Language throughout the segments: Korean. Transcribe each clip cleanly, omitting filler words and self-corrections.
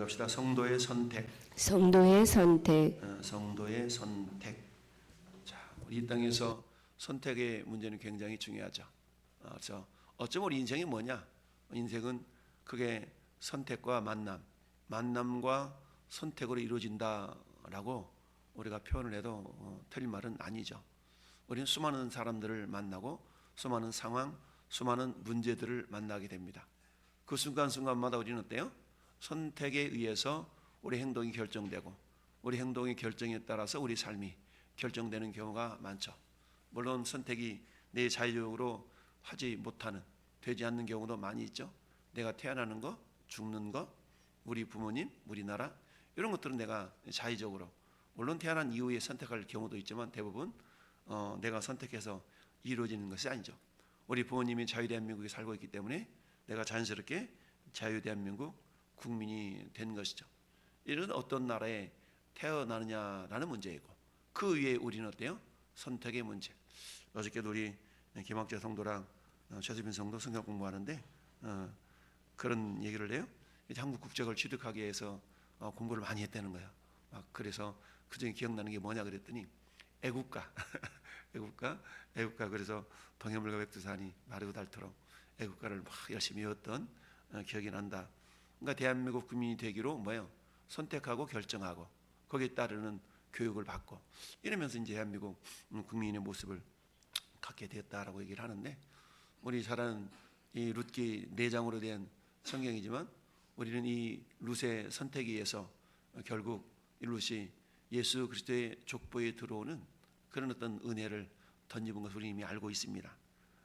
합시다. 성도의 선택. 성도의 선택. 성도의 선택. 자, 우리 이 땅에서 선택의 문제는 굉장히 중요하죠. 그래서 어쩌면 우리 인생이 뭐냐? 인생은 그게 선택과 만남과 선택으로 이루어진다라고 우리가 표현을 해도 틀린 말은 아니죠. 우리는 수많은 사람들을 만나고 수많은 상황, 수많은 문제들을 만나게 됩니다. 그 순간순간마다 우리는 어때요? 선택에 의해서 우리 행동이 결정되고 우리 행동의 결정에 따라서 우리 삶이 결정되는 경우가 많죠. 물론 선택이 내 자유적으로 하지 못하는, 되지 않는 경우도 많이 있죠. 내가 태어나는 거, 죽는 거, 우리 부모님, 우리나라 이런 것들은 내가 자의적으로, 물론 태어난 이후에 선택할 경우도 있지만 대부분 내가 선택해서 이루어지는 것이 아니죠. 우리 부모님이 자유대한민국에 살고 있기 때문에 내가 자연스럽게 자유대한민국 국민이 된 것이죠. 이런 어떤 나라에 태어나느냐라는 문제이고, 그 위에 우리는 어때요? 선택의 문제. 어저께도 우리 김학재 성도랑 최수빈 성도 성경 공부하는데 그런 얘기를 해요. 한국 국적을 취득하기 위해서 공부를 많이 했다는 거예요. 그래서 그중에 기억나는 게 뭐냐 그랬더니 애국가 애국가. 그래서 동해물과 백두산이 마르고 닳도록 애국가를 막 열심히 외웠던 기억이 난다. 그러니까 대한민국 국민이 되기로 뭐예요? 선택하고 결정하고 거기에 따르는 교육을 받고 이러면서 이제 대한민국 국민의 모습을 갖게 되었다라고 얘기를 하는데, 우리 잘 아는 이 룻기 4장으로 된 성경이지만 우리는 이 룻의 선택에 의해서 결국 이 룻이 예수 그리스도의 족보에 들어오는 그런 어떤 은혜를 던집은 것을 우리 이미 알고 있습니다.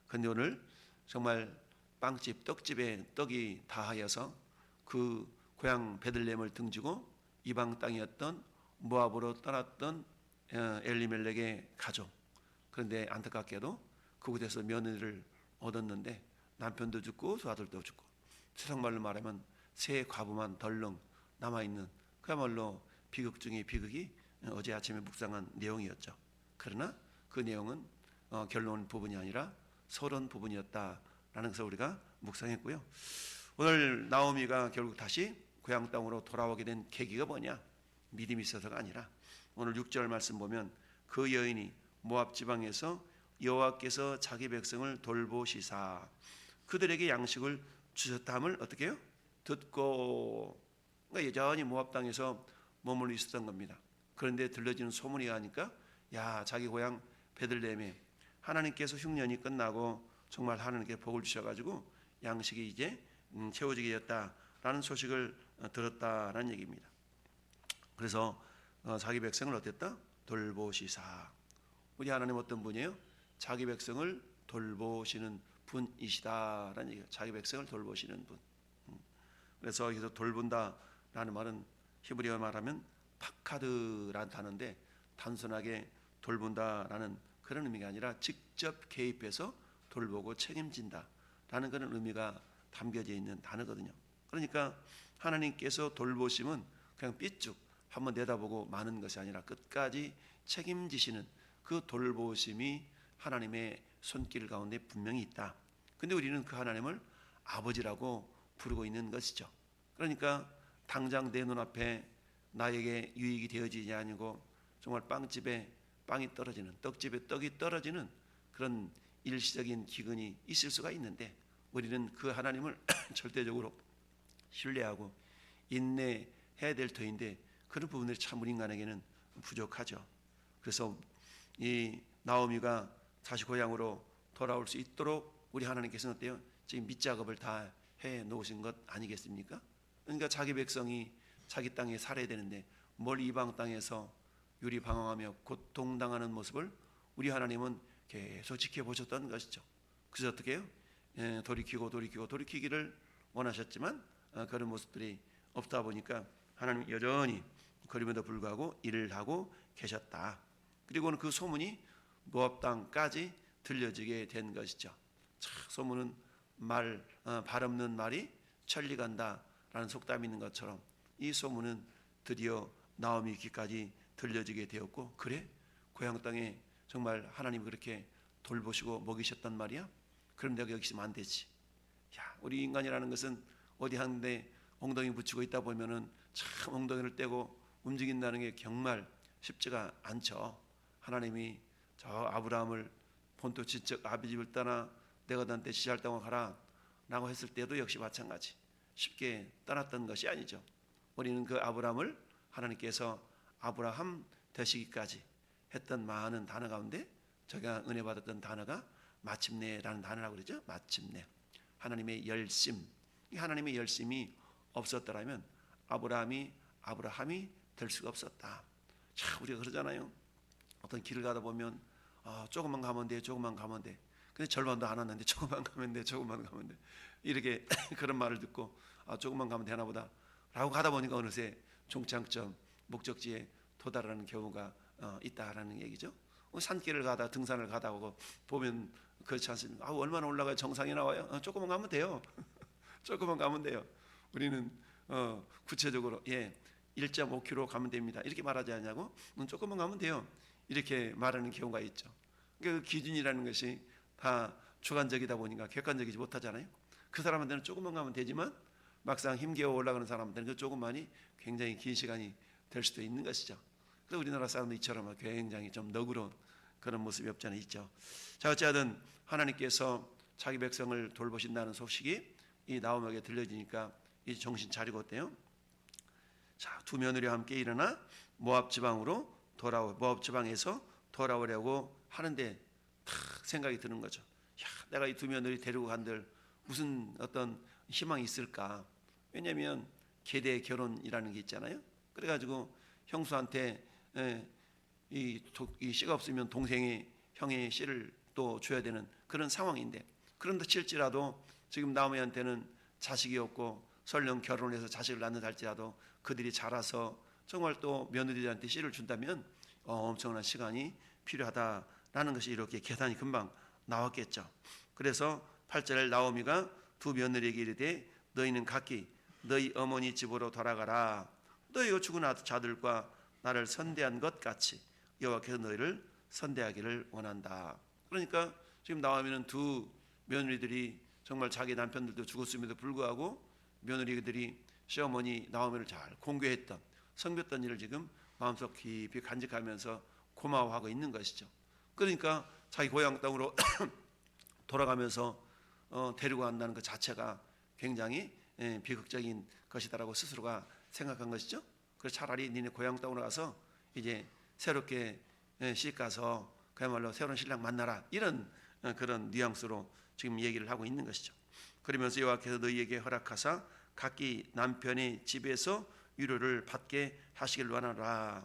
그런데 오늘 정말 빵집, 떡집에 떡이 다하여서 그 고향 베들레헴을 등지고 이방 땅이었던 모압으로 떠났던 엘리멜렉의 가족, 그런데 안타깝게도 그곳에서 며느리를 얻었는데 남편도 죽고 두 아들도 죽고, 세상말로 말하면 새 과부만 덜렁 남아있는 그야말로 비극 중의 비극이 어제 아침에 묵상한 내용이었죠. 그러나 그 내용은 결론 부분이 아니라 서론 부분이었다라는 것을 우리가 묵상했고요. 오늘 나오미가 결국 다시 고향 땅으로 돌아오게 된 계기가 뭐냐? 믿음이 있어서가 아니라 오늘 6절 말씀 보면 그 여인이 모압 지방에서 여호와께서 자기 백성을 돌보시사 그들에게 양식을 주셨다함을 어떻게 해요? 듣고, 그러니까 여전히 모압 땅에서 머물러 있었던 겁니다. 그런데 들려지는 소문이 가니까 야, 자기 고향 베들레헴에 하나님께서 흉년이 끝나고 정말 하나님께 복을 주셔가지고 양식이 이제 채워지게 되었다라는 소식을 들었다라는 얘기입니다. 그래서 자기 백성을 어땠다? 돌보시사. 우리 하나님 어떤 분이에요? 자기 백성을 돌보시는 분이시다라는 얘기예요. 자기 백성을 돌보시는 분. 그래서 여기서 돌본다라는 말은 히브리어 말하면 파카드라는 단어인데 단순하게 돌본다라는 그런 의미가 아니라 직접 개입해서 돌보고 책임진다라는 그런 의미가 담겨져 있는 단어거든요. 그러니까 하나님께서 돌보심은 그냥 삐쭉 한번 내다보고 마는 것이 아니라 끝까지 책임지시는 그 돌보심이 하나님의 손길 가운데 분명히 있다. 근데 우리는 그 하나님을 아버지라고 부르고 있는 것이죠. 그러니까 당장 내 눈앞에 나에게 유익이 되어지지 아니고 정말 빵집에 빵이 떨어지는, 떡집에 떡이 떨어지는 그런 일시적인 기근이 있을 수가 있는데 우리는 그 하나님을 절대적으로 신뢰하고 인내해야 될 터인데 그런 부분들이 참 우리 인간에게는 부족하죠. 그래서 이 나오미가 다시 고향으로 돌아올 수 있도록 우리 하나님께서는 어때요? 지금 밑작업을 다 해놓으신 것 아니겠습니까? 그러니까 자기 백성이 자기 땅에 살아야 되는데 멀리 이방 땅에서 유리방황하며 고통당하는 모습을 우리 하나님은 계속 지켜보셨던 것이죠. 그래서 어떻게 해요? 돌이키기를 원하셨지만 그런 모습들이 없다 보니까 하나님 여전히 그럼에도 불구하고 일을 하고 계셨다. 그리고는 그 소문이 모압 땅까지 들려지게 된 것이죠. 소문은 발 없는 말이 천리 간다라는 속담이 있는 것처럼 이 소문은 드디어 나오미 귀까지 들려지게 되었고, 그래? 고향 땅에 정말 하나님이 그렇게 돌보시고 먹이셨단 말이야? 그럼 내가 여기 있으면 안 되지. 야, 우리 인간이라는 것은 어디 한데 엉덩이 붙이고 있다 보면은 참 엉덩이를 떼고 움직인다는 게 정말 쉽지가 않죠. 하나님이 저 아브라함을 본토 지적 아비 집을 떠나 내가 너한테 지시할 땅으로 가라 라고 했을 때도 역시 마찬가지 쉽게 떠났던 것이 아니죠. 우리는 그 아브라함을 하나님께서 아브라함 되시기까지 했던 많은 단어 가운데 저가 은혜 받았던 단어가 마침내라는 단어라고 그러죠. 마침내. 하나님의 열심. 이 하나님의 열심이 없었더라면 아브라함이 될 수가 없었다. 자, 우리가 그러잖아요. 어떤 길을 가다 보면 조금만 가면 돼, 조금만 가면 돼. 근데 절반도 안 왔는데 조금만 가면 돼, 조금만 가면 돼. 이렇게 그런 말을 듣고 조금만 가면 되나 보다 라고 가다 보니까 어느새 종착점, 목적지에 도달하는 경우가 있다라는 얘기죠. 산길을 가다 등산을 가다 보면 그렇지 않습니까? 얼마나 올라가야 정상에 나와요? 조금만 가면 돼요. 조금만 가면 돼요. 우리는 구체적으로 1.5km 가면 됩니다. 이렇게 말하지 않냐고? 조금만 가면 돼요. 이렇게 말하는 경우가 있죠. 그 기준이라는 것이 다 주관적이다 보니까 객관적이지 못하잖아요. 그 사람한테는 조금만 가면 되지만 막상 힘겨워 올라가는 사람한테는 그 조금만이 굉장히 긴 시간이 될 수도 있는 것이죠. 그래서 우리나라 사람도 이처럼 굉장히 좀 너그러운 그런 모습이 없지 않아 있죠. 자, 어찌하든 하나님께서 자기 백성을 돌보신다는 소식이 이 나오미에게 들려지니까 이제 정신 차리고 어때요? 자, 두 며느리와 함께 일어나 모압 지방에서 돌아오려고 하는데 탁 생각이 드는 거죠. 야, 내가 이 두 며느리 데리고 간들 무슨 어떤 희망이 있을까? 왜냐하면 계대 결혼이라는 게 있잖아요. 그래가지고 형수한테 이 씨가 없으면 동생이 형의 씨를 또 줘야 되는 그런 상황인데, 그런데 칠지라도 지금 나오미한테는 자식이 없고 설령 결혼해서 자식을 낳는다 할지라도 그들이 자라서 정말 또 며느리들한테 씨를 준다면 엄청난 시간이 필요하다라는 것이 이렇게 계산이 금방 나왔겠죠. 그래서 8절에 나오미가 두 며느리에게 이르되 너희는 각기 너희 어머니 집으로 돌아가라. 너희가 죽은 자들과 나를 선대한 것 같이 여호와께서 너희를 선대하기를 원한다. 그러니까 지금 나오미는 두 며느리들이 정말 자기 남편들도 죽었음에도 불구하고 며느리들이 시어머니 나오미를 잘 공교했던 섬겼던 일을 지금 마음속 깊이 간직하면서 고마워하고 있는 것이죠. 그러니까 자기 고향 땅으로 돌아가면서 데리고 간다는 것 자체가 굉장히 비극적인 것이다라고 스스로가 생각한 것이죠. 그래서 차라리 니네 고향 땅으로 가서 이제 새롭게 시집 가서 그야말로 새로운 신랑 만나라, 이런 그런 뉘앙스로 지금 얘기를 하고 있는 것이죠. 그러면서 여호와께서 너희에게 허락하사 각기 남편의 집에서 위로를 받게 하시길 원하노라.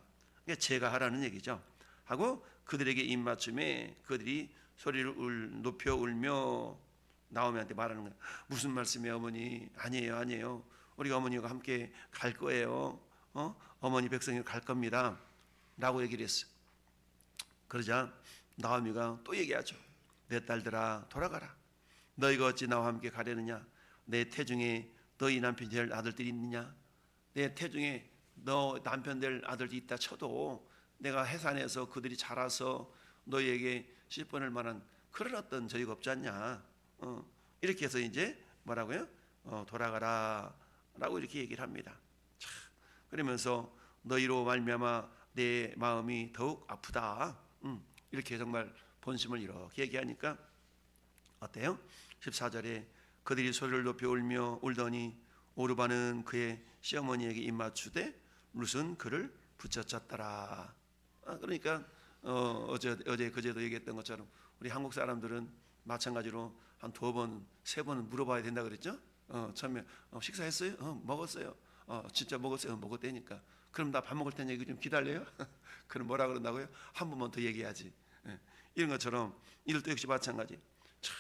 제가 하라는 얘기죠. 하고 그들에게 입맞춤에 그들이 소리를 높여 울며 나오미한테 말하는 거예요. 무슨 말씀이에요, 어머니? 아니에요. 우리가 어머니와 함께 갈 거예요. 어머니 백성이 갈 겁니다. 라고 얘기를 했어요. 그러자 나오미가 또 얘기하죠. 내 딸들아 돌아가라. 너희가 어찌 나와 함께 가려느냐? 내 태중에 너희 남편 될 아들들이 있느냐? 내 태중에 너 남편 될 아들이 있다 쳐도 내가 해산해서 그들이 자라서 너희에게 씨뻔할 만한 그런 어떤 저희가 없지 않냐? 이렇게 해서 이제 뭐라고요? 돌아가라 라고 이렇게 얘기를 합니다. 참, 그러면서 너희로 말미암아 내 마음이 더욱 아프다. 이렇게 정말 본심을 이렇게 얘기하니까 어때요? 14절에 그들이 소리를 높여 울더니 오르바는 그의 시어머니에게 입맞추되 룻은 그를 붙여쳤더라. 그러니까 어제 그제도 얘기했던 것처럼 우리 한국 사람들은 마찬가지로 한 2번, 3번은 물어봐야 된다 그랬죠. 처음에 식사했어요? 먹었어요. 진짜 먹었어요? 먹었다니까. 그럼 나 밥 먹을 테니 이거 좀 기다려요? 그럼 뭐라 그런다고요? 한 번만 더 얘기하지. 이런 것처럼 이럴 때 역시 마찬가지. 참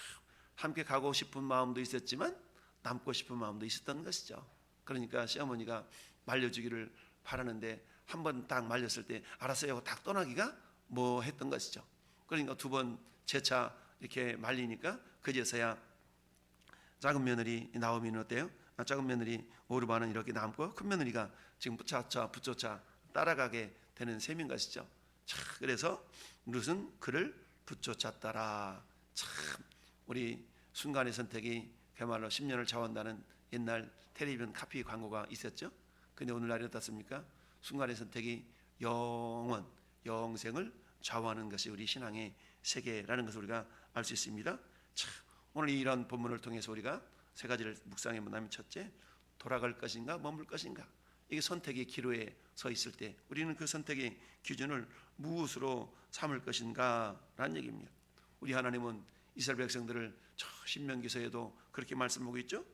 함께 가고 싶은 마음도 있었지만 남고 싶은 마음도 있었던 것이죠. 그러니까 시어머니가 말려주기를 바라는데 한 번 딱 말렸을 때 알았어요 하고 딱 떠나기가 뭐 했던 것이죠. 그러니까 2번 재차 이렇게 말리니까 그제서야 작은 며느리 나오미는 어때요? 작은 며느리 오르바는 이렇게 남고 큰 며느리가 지금 붙여차 따라가게 되는 셈인 것이죠. 참, 그래서 룻은 그를 붙여찼더라. 참 우리 순간의 선택이 그야말로 10년을 좌우한다는 옛날 텔레비전 카피 광고가 있었죠. 근데 오늘날이 어떻습니까? 순간의 선택이 영원, 영생을 좌우하는 것이 우리 신앙의 세계라는 것을 우리가 알 수 있습니다. 참, 오늘 이런 본문을 통해서 우리가 세 가지를 묵상해 본다면, 첫째, 돌아갈 것인가 머물 것인가. 이게 선택의 기로에 서 있을 때 우리는 그 선택의 기준을 무엇으로 삼을 것인가 라는 얘기입니다. 우리 하나님은 이스라엘 백성들을 저 신명기서에도 그렇게 말씀하고 있죠.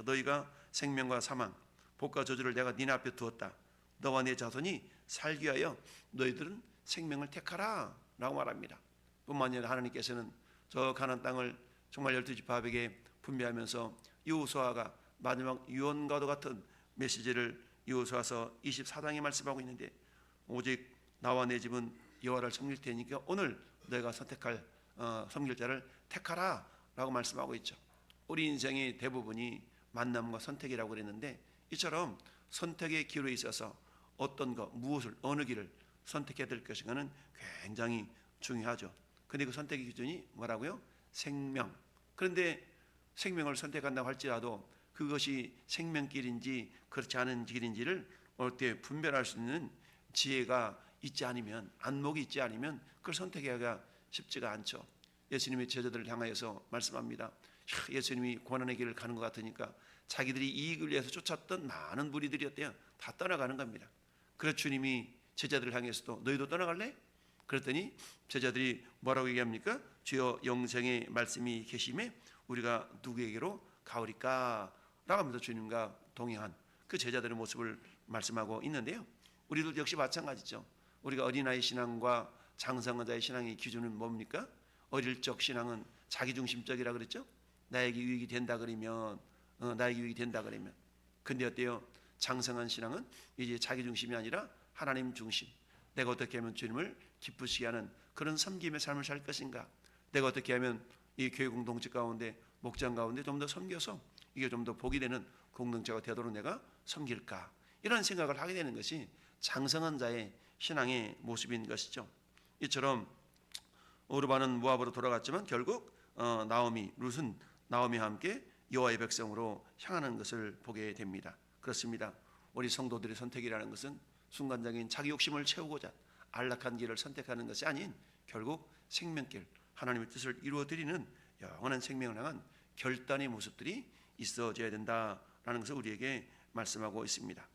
너희가 생명과 사망, 복과 저주를 내가 니네 앞에 두었다. 너와 내 자손이 살기 위하여 너희들은 생명을 택하라 라고 말합니다. 뿐만 아니라 하나님께서는 저 가나안 땅을 정말 12지파에게 분배하면서 여호수아가 마지막 유언과도 같은 메시지를 여호수아서 24장에 말씀하고 있는데, 오직 나와 내 집은 여호와를 섬길 테니까 오늘 너희가 선택할 섬길 자를 택하라 라고 말씀하고 있죠. 우리 인생의 대부분이 만남과 선택이라고 그랬는데, 이처럼 선택의 기로에 있어서 어떤 것, 무엇을, 어느 길을 선택해야 될 것인가는 굉장히 중요하죠. 근데 그 선택의 기준이 뭐라고요? 생명. 그런데 생명을 선택한다고 할지라도 그것이 생명길인지 그렇지 않은 길인지를 어느 때 분별할 수 있는 지혜가 있지 않으면, 안목이 있지 않으면 그걸 선택하기가 쉽지가 않죠. 예수님이 제자들을 향하여서 말씀합니다. 예수님이 고난의 길을 가는 것 같으니까 자기들이 이익을 위해서 쫓았던 많은 무리들이었대요. 다 떠나가는 겁니다. 그래서 주님이 제자들을 향해서도 너희도 떠나갈래? 그랬더니 제자들이 뭐라고 얘기합니까? 주여 영생의 말씀이 계심에 우리가 누구에게로 가오리까? 라고 하면서 주님과 동행한 그 제자들의 모습을 말씀하고 있는데요. 우리도 역시 마찬가지죠. 우리가 어린아이 신앙과 장성자의 신앙의 기준은 뭡니까? 어릴 적 신앙은 자기중심적이라 그랬죠. 나에게 유익이 된다 그러면 나에게 유익이 된다 그러면. 근데 어때요? 장성한 신앙은 이제 자기중심이 아니라 하나님 중심. 내가 어떻게 하면 주님을 기쁘시게 하는 그런 섬김의 삶을 살 것인가? 내가 어떻게 하면 이 교회 공동체 가운데, 목장 가운데 좀 더 섬겨서 이게 좀 더 복이 되는 공동체가 되도록 내가 섬길까? 이런 생각을 하게 되는 것이 장성한 자의 신앙의 모습인 것이죠. 이처럼 오르반은 모압으로 돌아갔지만 결국 룻은 나오미와 함께 여호와의 백성으로 향하는 것을 보게 됩니다. 그렇습니다. 우리 성도들의 선택이라는 것은 순간적인 자기 욕심을 채우고자 안락한 길을 선택하는 것이 아닌 결국 생명길, 하나님의 뜻을 이루어드리는 영원한 생명을 향한 결단의 모습들이 있어져야 된다라는 것을 우리에게 말씀하고 있습니다.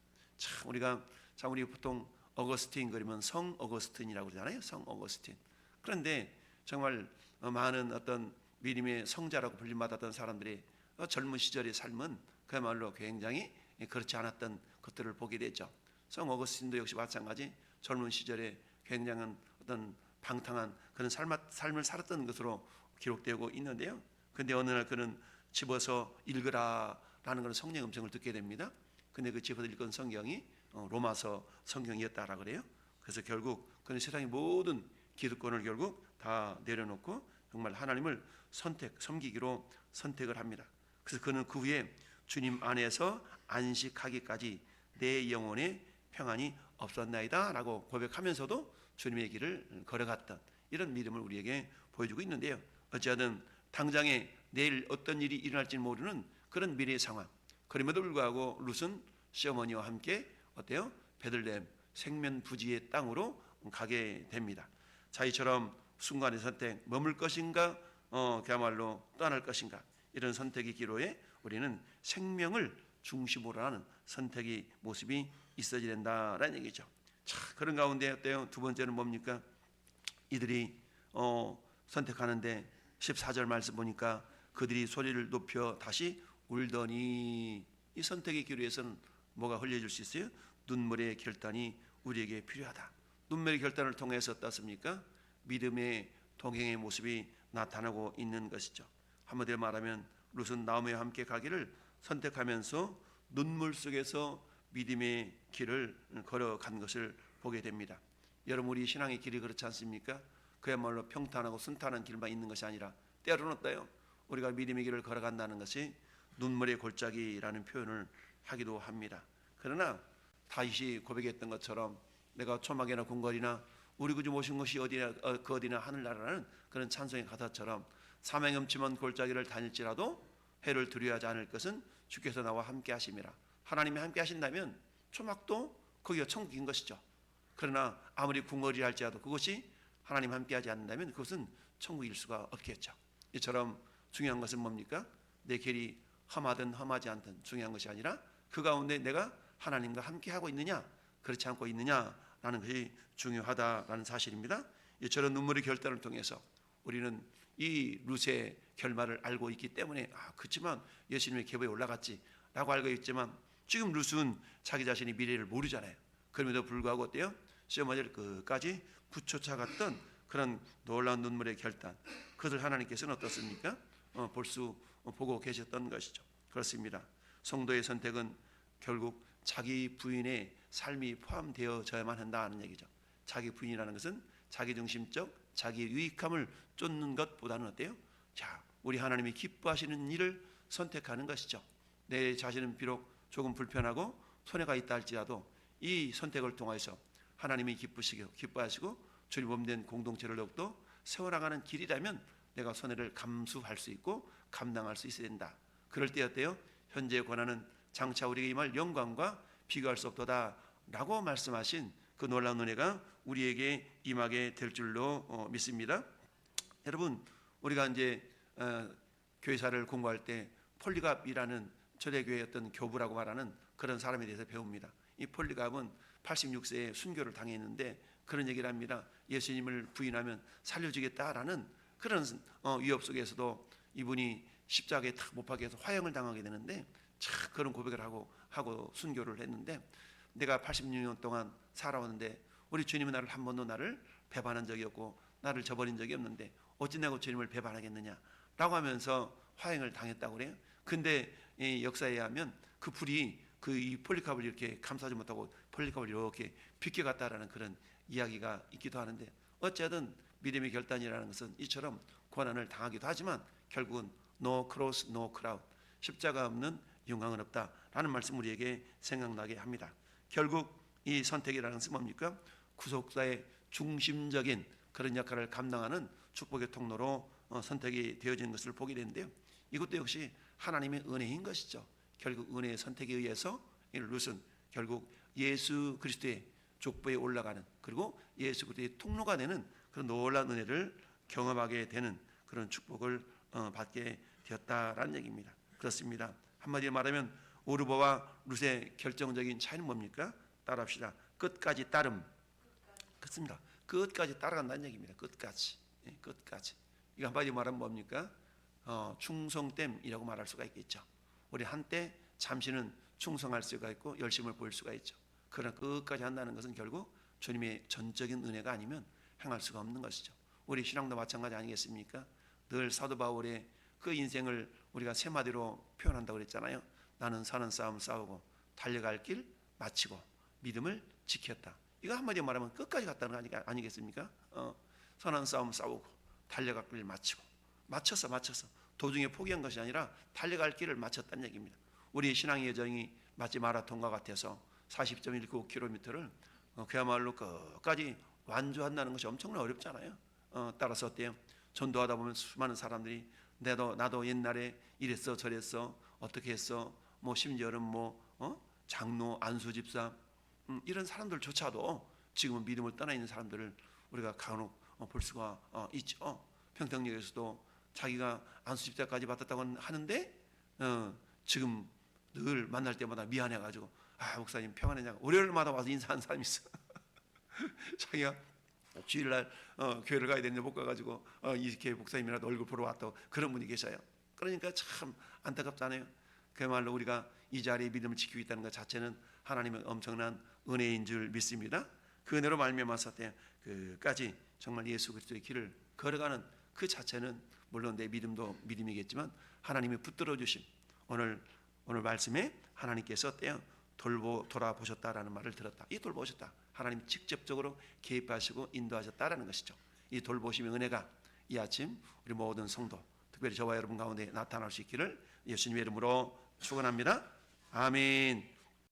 우리 보통 어거스틴 그러면 성 어거스틴이라고 그러잖아요. 성 어거스틴. 그런데 정말 많은 어떤 믿음의 성자라고 불림받았던 사람들의 젊은 시절의 삶은 그야말로 굉장히 그렇지 않았던 것들을 보게 되죠. 성 어거스틴도 역시 마찬가지 젊은 시절에 굉장한 어떤 방탕한 그런 삶을 살았던 것으로 기록되고 있는데요. 근데 어느 날 그는 집어서 읽으라라는 그런 성령 음성을 듣게 됩니다. 근데 그 집어서 읽은 성경이 로마서 성경이었다라 그래요. 그래서 결국 그는 세상의 모든 기득권을 결국 다 내려놓고 정말 하나님을 섬기기로 선택을 합니다. 그래서 그는 그 후에 주님 안에서 안식하기까지 내 영혼에 평안이 없었나이다 라고 고백하면서도 주님의 길을 걸어갔던 이런 믿음을 우리에게 보여주고 있는데요. 어찌하든 당장에 내일 어떤 일이 일어날지 모르는 그런 미래의 상황, 그럼에도 불구하고 룻은 시어머니와 함께 어때요? 베들레헴 생면부지의 땅으로 가게 됩니다. 자, 이처럼 순간의 선택, 머물 것인가 그야말로 떠날 것인가, 이런 선택의 기로에 우리는 생명을 중심으로 하는 선택의 모습이 있어야 된다라는 얘기죠. 자, 그런 가운데 어때요? 두 번째는 뭡니까? 이들이 선택하는데 14절 말씀 보니까 그들이 소리를 높여 다시 울더니, 이 선택의 기로에서는 뭐가 흘려질 수 있어요? 눈물의 결단이 우리에게 필요하다. 눈물의 결단을 통해서 어떻습니까? 믿음의 동행의 모습이 나타나고 있는 것이죠. 한마디로 말하면 룻은 나오미와 함께 가기를 선택하면서 눈물 속에서 믿음의 길을 걸어간 것을 보게 됩니다. 여러분, 우리 신앙의 길이 그렇지 않습니까? 그야말로 평탄하고 순탄한 길만 있는 것이 아니라 때로는 어때요? 우리가 믿음의 길을 걸어간다는 것이 눈물의 골짜기라는 표현을 하기도 합니다. 그러나 다윗이 고백했던 것처럼 내가 초막이나 궁궐이나 우리 구주 모신 것이 어디나 하늘나라라는 그런 찬송의 가사처럼 사망 엄침한 골짜기를 다닐지라도 해를 두려워하지 않을 것은 주께서 나와 함께 하심이라. 하나님이 함께 하신다면 초막도 거기가 천국인 것이죠. 그러나 아무리 궁궐이라 할지라도 그것이 하나님 함께 하지 않는다면 그것은 천국일 수가 없겠죠. 이처럼 중요한 것은 뭡니까? 내 길이 험하든 험하지 않든 중요한 것이 아니라 그 가운데 내가 하나님과 함께 하고 있느냐 그렇지 않고 있느냐라는 것이 중요하다라는 사실입니다. 이처럼 눈물의 결단을 통해서 우리는 이 룻의 결말을 알고 있기 때문에 그렇지만 예수님의 계보에 올라갔지 라고 알고 있지만 지금 룻은 자기 자신의 미래를 모르잖아요. 그럼에도 불구하고 어때요? 시어머니를 끝까지 부쫓아갔던 그런 놀라운 눈물의 결단, 그들 하나님께서는 어떻습니까? 보고 계셨던 것이죠. 그렇습니다. 성도의 선택은 결국 자기 부인의 삶이 포함되어져야만 한다는 얘기죠. 자기 부인이라는 것은 자기 중심적, 자기 유익함을 쫓는 것보다는 어때요? 자, 우리 하나님이 기뻐하시는 일을 선택하는 것이죠. 내 자신은 비록 조금 불편하고 손해가 있다 할지라도 이 선택을 통해서 하나님이 기뻐하시고 주님 몸된 공동체를 더욱더 세워나가는 길이라면 내가 손해를 감수할 수 있고 감당할 수 있어야 된다. 그럴 때 어때요? 현재의 권한은 장차 우리에게 임할 영광과 비교할 수 없도다 라고 말씀하신 그 놀라운 은혜가 우리에게 임하게 될 줄로 믿습니다. 여러분, 우리가 이제 교회사를 공부할 때 폴리갑이라는 초대교회의 어떤 교부라고 말하는 그런 사람에 대해서 배웁니다. 이 폴리갑은 86세에 순교를 당했는데 그런 얘기를 합니다. 예수님을 부인하면 살려주겠다라는 그런 위협 속에서도 이분이 십자가에 탁 못 박혀서 화형을 당하게 되는데 참 그런 고백을 하고 순교를 했는데 내가 86년 동안 살아왔는데 우리 주님은 나를 한 번도 나를 배반한 적이 없고 나를 저버린 적이 없는데 어찌 내가 주님을 배반하겠느냐라고 하면서 화형을 당했다고 그래요. 근데 이 역사에 의하면 그 불이 이 폴리캅을 이렇게 감싸지 못하고 폴리캅을 이렇게 비껴갔다라는 그런 이야기가 있기도 하는데 어쨌든 믿음의 결단이라는 것은 이처럼 고난을 당하기도 하지만 결국은 no cross, no crowd, 십자가 없는 영광은 없다라는 말씀 우리에게 생각나게 합니다. 결국 이 선택이라는 것은 뭡니까? 구속사의 중심적인 그런 역할을 감당하는 축복의 통로로 선택이 되어지는 것을 보게 되는데요. 이것도 역시 하나님의 은혜인 것이죠. 결국 은혜의 선택에 의해서 이 룻은 결국 예수 그리스도의 족보에 올라가는 그리고 예수 그리스도의 통로가 되는 그런 놀라운 은혜를 경험하게 되는 그런 축복을 받게 되었다라는 얘기입니다. 그렇습니다. 한마디로 말하면 오르바와 룻의 결정적인 차이는 뭡니까? 따라합시다. 끝까지 따름. 그렇습니다. 끝까지 따라간다는 얘기입니다. 끝까지. 끝까지. 이거 한마디로 말하면 뭡니까? 충성됨이라고 말할 수가 있겠죠. 우리 한때 잠시는 충성할 수가 있고 열심을 보일 수가 있죠. 그러나 끝까지 한다는 것은 결국 주님의 전적인 은혜가 아니면 행할 수가 없는 것이죠. 우리 신앙도 마찬가지 아니겠습니까? 늘 사도 바울의 그 인생을 우리가 세 마디로 표현한다고 그랬잖아요. 나는 사는 싸움 싸우고 달려갈 길 마치고 믿음을 지켰다. 이거 한마디로 말하면 끝까지 갔다는 거 아니겠습니까? 선한 싸움 싸우고 달려갈 길 마치고 맞춰서 도중에 포기한 것이 아니라 달려갈 길을 마쳤다는 얘기입니다. 우리 신앙의 여정이 마치 마라톤과 같아서 40.19km를 그야말로 끝까지 완주한다는 것이 엄청나게 어렵잖아요. 따라서 어때요? 전도하다 보면 수많은 사람들이 나도 옛날에 이랬어 저랬어 어떻게 했어 뭐 심지어는 장로 안수 집사 이런 사람들조차도 지금은 믿음을 떠나 있는 사람들을 우리가 간혹 볼 수가 있죠. 평택역에서도 자기가 안수 집사까지 받았다고 하는데 지금 늘 만날 때마다 미안해가지고 목사님 평안했냐고 월요일마다 와서 인사하는 사람이 있어. 자기가 주일날 교회를 가야 되는데 못 가가지고 이렇게 목사님이라도 얼굴 보러 왔다고 그런 분이 계셔요. 그러니까 참 안타깝잖아요. 그야말로 우리가 이 자리에 믿음을 지키고 있다는 것 자체는 하나님의 엄청난 은혜인 줄 믿습니다. 그 은혜로 말미암아서 끝까지 정말 예수 그리스도의 길을 걸어가는 그 자체는 물론 내 믿음도 믿음이겠지만 하나님이 붙들어 주심 오늘 말씀에 하나님께서 어때요? 돌아보셨다라는 말을 들었다. 이 돌보셨다. 하나님 직접적으로 개입하시고 인도하셨다라는 것이죠. 이 돌보심의 은혜가 이 아침 우리 모든 성도 특별히 저와 여러분 가운데 나타날 수 있기를 예수님의 이름으로 축원합니다. 아멘.